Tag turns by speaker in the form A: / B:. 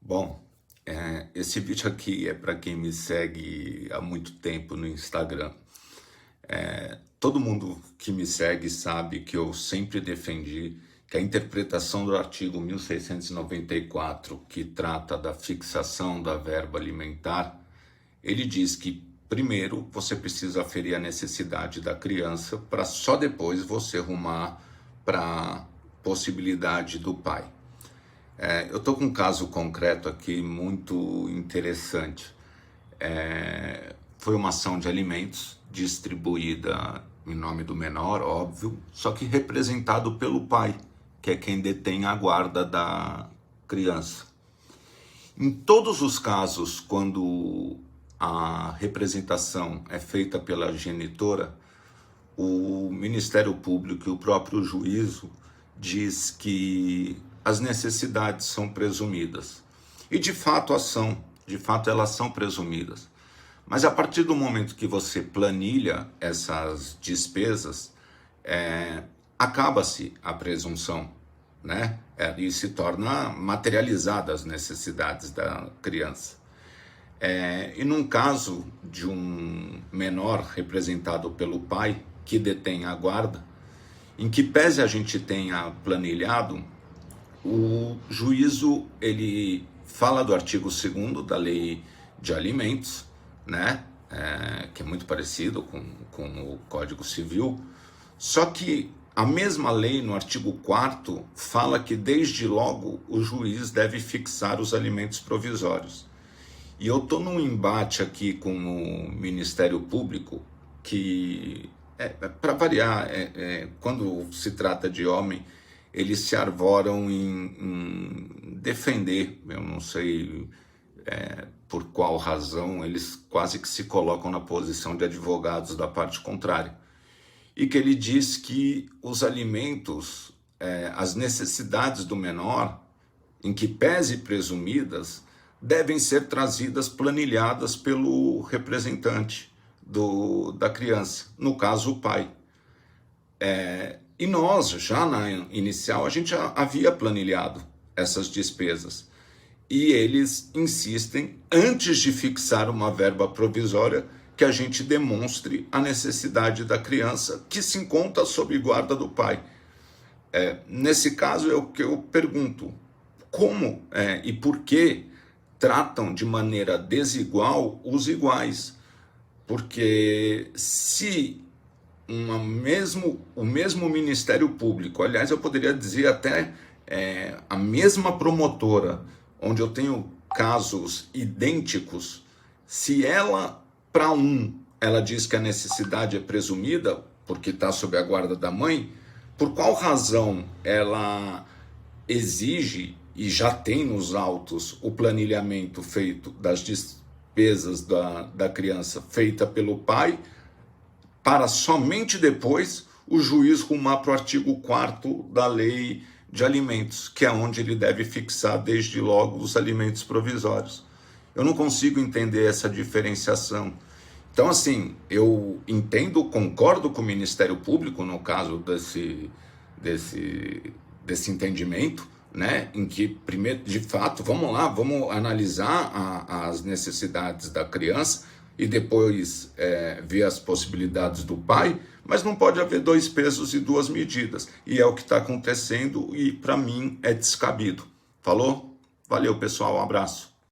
A: Bom, esse vídeo aqui é para quem me segue há muito tempo no Instagram. Todo mundo que me segue sabe que eu sempre defendi que a interpretação do artigo 1694, que trata da fixação da verba alimentar, ele diz que primeiro você precisa aferir a necessidade da criança para só depois você rumar para a possibilidade do pai. Eu estou com um caso concreto aqui muito interessante. Foi uma ação de alimentos distribuída em nome do menor, óbvio, só que representado pelo pai, que é quem detém a guarda da criança. Em todos os casos, quando a representação é feita pela genitora, o Ministério Público e o próprio juízo diz que as necessidades são presumidas. E de fato elas são presumidas. Mas a partir do momento que você planilha essas despesas, acaba-se a presunção, né? E se torna materializada as necessidades da criança. E num caso de um menor representado pelo pai, que detém a guarda, em que pese a gente tenha planilhado, o juízo ele fala do artigo 2º da Lei de Alimentos, né? Que é muito parecido com o Código Civil, só que a mesma lei, no artigo 4º, fala que desde logo o juiz deve fixar os alimentos provisórios. E eu estou num embate aqui com o Ministério Público que, para variar, quando se trata de homem, eles se arvoram em defender, eu não sei por qual razão, eles quase que se colocam na posição de advogados da parte contrária. E que ele diz que os alimentos, as necessidades do menor, em que pese presumidas, devem ser trazidas planilhadas pelo representante da criança, no caso o pai. E nós, já na inicial, a gente já havia planilhado essas despesas. E eles insistem, antes de fixar uma verba provisória, que a gente demonstre a necessidade da criança que se encontra sob guarda do pai. Nesse caso, é o que eu pergunto: como e por que tratam de maneira desigual os iguais? Porque se o mesmo Ministério Público, aliás, eu poderia dizer até a mesma promotora, onde eu tenho casos idênticos, se ela, para ela diz que a necessidade é presumida, porque está sob a guarda da mãe, por qual razão ela exige, e já tem nos autos, o planilhamento feito das despesas da criança feita pelo pai, para somente depois o juiz rumar para o artigo 4º da Lei de Alimentos, que é onde ele deve fixar desde logo os alimentos provisórios. Eu não consigo entender essa diferenciação. Então, assim, eu entendo, concordo com o Ministério Público no caso desse entendimento, né, em que, primeiro, de fato, vamos analisar as necessidades da criança e depois ver as possibilidades do pai, mas não pode haver dois pesos e duas medidas. E é o que está acontecendo e, para mim, é descabido. Falou? Valeu, pessoal. Um abraço.